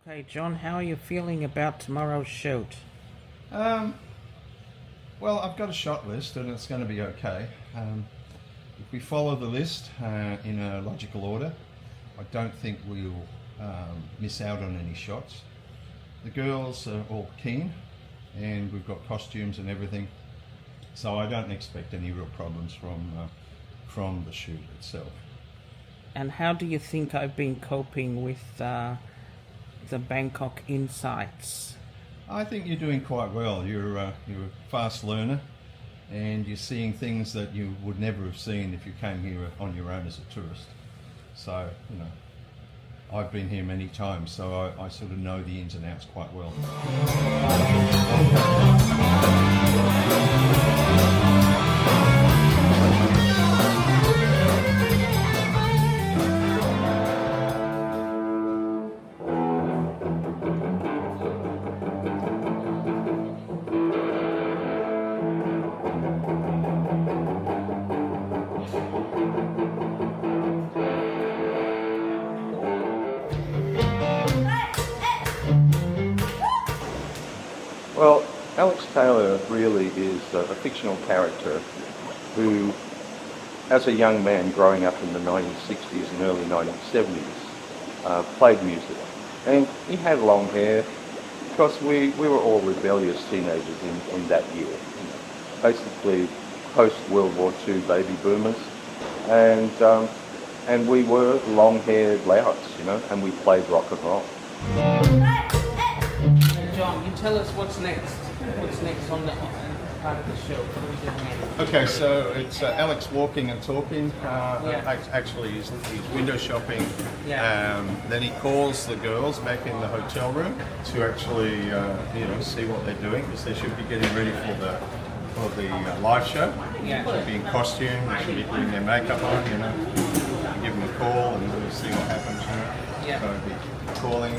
Okay, John, how are you feeling about tomorrow's shoot? Um, well, I've got a shot list and it's going to be okay. If we follow the list in a logical order, I don't think we'll miss out on any shots. The girls are all keen and we've got costumes and everything, so I don't expect any real problems from the shoot itself. And how do you think I've been coping with the Bangkok insights? I think you're doing quite well. You're a fast learner, and you're seeing things that you would never have seen if you came here on your own as a tourist. So, I've been here many times, so I sort of know the ins and outs quite well. Well, Alex Taylor really is a fictional character who, as a young man growing up in the 1960s and early 1970s, played music. And he had long hair because we were all rebellious teenagers in that year. Basically, post-World War II baby boomers. And we were long-haired louts, and we played rock and roll. John, you tell us what's next. What's next on the part of the show? What are we doing next? Okay, so it's Alex walking and talking. Actually, he's window shopping. Yeah. Then he calls the girls back in the hotel room to actually, see what they're doing, because they should be getting ready for the live show. Yeah. They should be in costume. They should be putting their makeup on. Give them a call and we'll see what happens. Yeah. So be calling.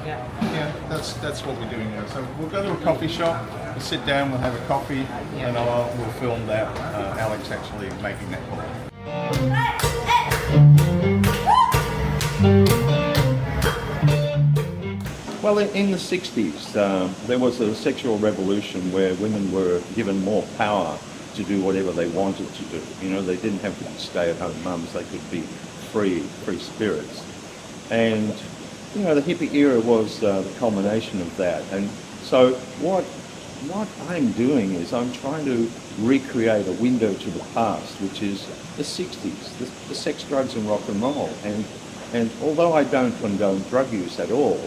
Yeah. Yeah. That's what we're doing now. So we'll go to a coffee shop, we'll sit down, we'll have a coffee, and we'll film that, Alex actually making that call. Well, in the 60s, there was a sexual revolution where women were given more power to do whatever they wanted to do. They didn't have to be stay-at-home mums, they could be free spirits. And the hippie era was the culmination of that. And so what I'm doing is I'm trying to recreate a window to the past, which is the 60s, the sex, drugs and rock and roll. And although I don't condone drug use at all,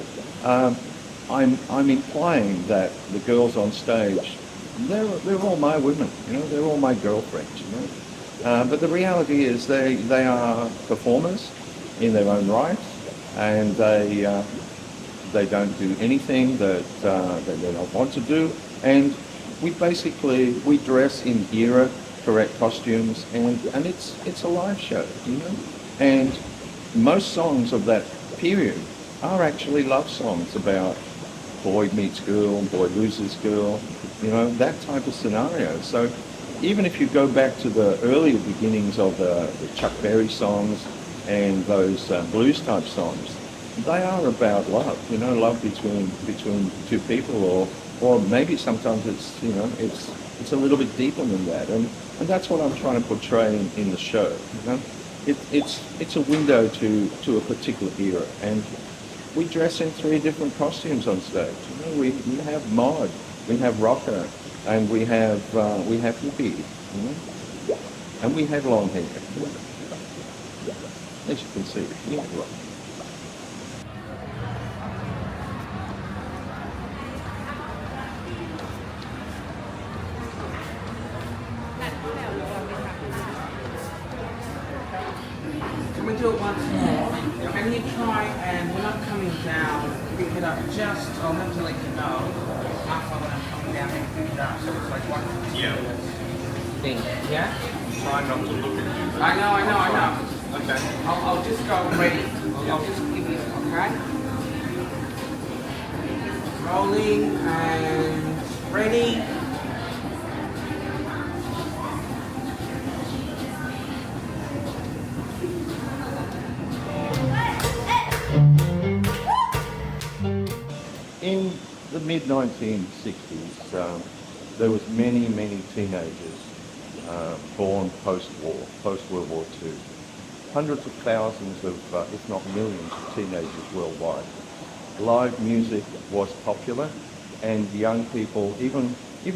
I'm implying that the girls on stage, they're all my women, they're all my girlfriends, But the reality is they are performers in their own right, and they don't do anything that they don't want to do. And we dress in era correct costumes, and it's a live show, And most songs of that period are actually love songs about boy meets girl, boy loses girl, that type of scenario. So even if you go back to the earlier beginnings of the Chuck Berry songs and those blues type songs, they are about love, love between two people, or maybe sometimes it's a little bit deeper than that, and that's what I'm trying to portray in the show. It's a window to a particular era, and we dress in 3 different costumes on stage. We have mod, we have rocker, and we have hippie, and we have long hair. As you can see, Can we do it once more? Can you try, and when I'm coming down, pick it up I'll have to let you know after when I'm coming down and pick it up, so it's like one continuous thing, yeah? Try not to look at you. I know. Okay. I'll just go ready. I'll just give you, okay? Rolling and ready. mid-1960s, there was many teenagers born post-war, post-World War II. Hundreds of thousands of, if not millions of teenagers worldwide. Live music was popular, and young people, even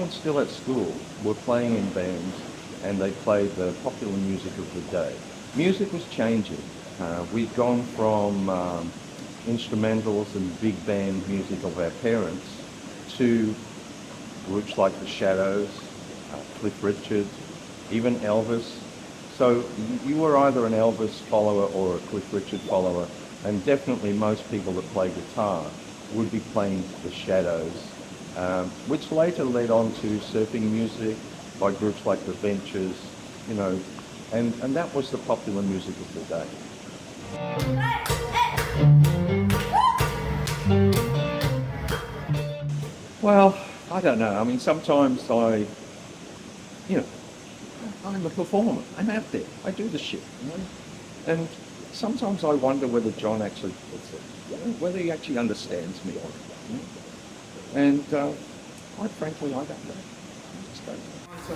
still at school, were playing in bands, and they played the popular music of the day. Music was changing. We'd gone from instrumentals and big band music of our parents to groups like the Shadows, Cliff Richard, even Elvis. So you were either an Elvis follower or a Cliff Richard follower, and definitely most people that play guitar would be playing the Shadows, which later led on to surfing music by groups like the Ventures, you know, and that was the popular music of the day. Well, I don't know. I mean, sometimes I'm a performer. I'm out there. I do the shit, you know? And sometimes I wonder whether John actually gets it, you know, whether he actually understands me or not. You know? And quite frankly, I don't know. I just don't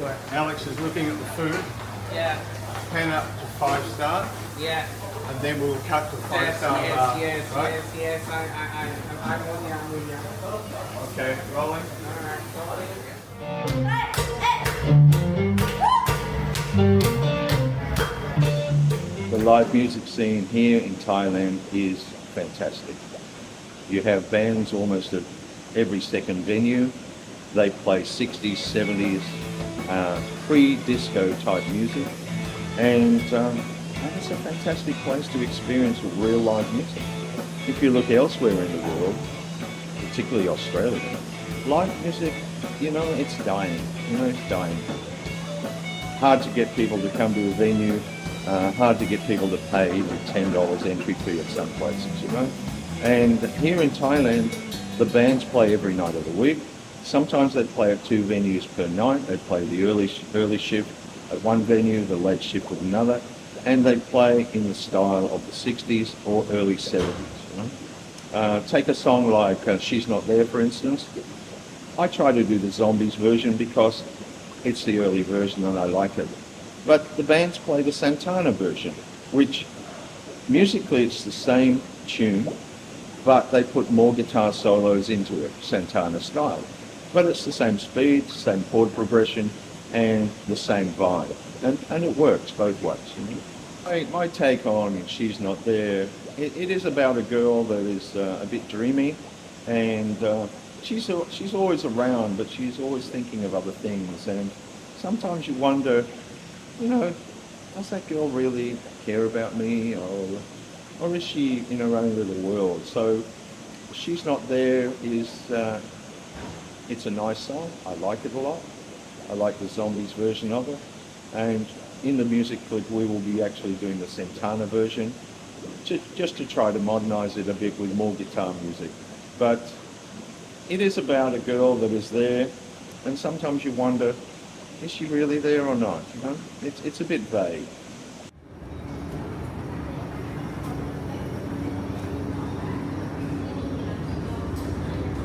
know. Alex is looking at the food. Yeah, 10 up to 5-star, yeah. and then we'll cut to 5-star. Yes. I'm with you. Okay, rolling. The live music scene here in Thailand is fantastic. You have bands almost at every second venue. They play 60s, 70s, pre-disco type music, and it's a fantastic place to experience real live music. If you look elsewhere in the world, particularly Australia, live music, you know, it's dying. It's dying. Hard to get people to come to a venue. Hard to get people to pay the $10 entry fee at some places, you know. And here in Thailand, the bands play every night of the week. Sometimes they play at 2 venues per night. They play the early shift at one venue, the late shift at another, and they play in the style of the 60s or early 70s, you know. Take a song like She's Not There, for instance. I try to do the Zombies version because it's the early version and I like it. But the bands play the Santana version, which musically it's the same tune, but they put more guitar solos into it, Santana style. But it's the same speed, same chord progression, and the same vibe. And it works both ways. You know? My take on She's Not There, it is about a girl that is a bit dreamy, and she's always around, but she's always thinking of other things. And sometimes you wonder, you know, does that girl really care about me, or is she in her own little world? So She's Not There is, it's a nice song. I like it a lot. I like the Zombies version of it. And in the music clip, we will be actually doing the Santana version, just to try to modernize it a bit with more guitar music. But it is about a girl that is there, and sometimes you wonder, is she really there or not? You know, it's a bit vague.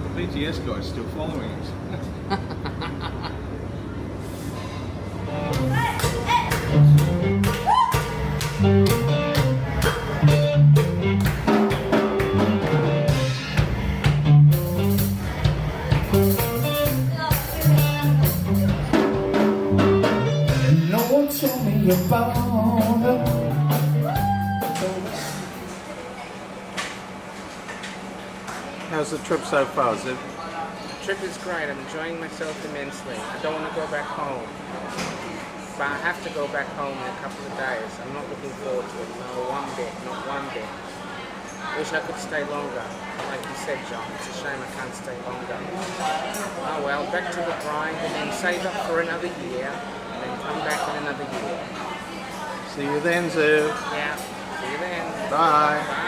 The BTS guy's still following us. How's the trip so far? Is it? The trip is great. I'm enjoying myself immensely. I don't want to go back home, but I have to go back home in a couple of days. I'm not looking forward to it. No, one bit, not one bit. I wish I could stay longer. Like you said, John, it's a shame I can't stay longer. Oh well, back to the grind and then save up for another year and then come back in another year. See you then, Zev. Yeah, see you then. Bye. Bye.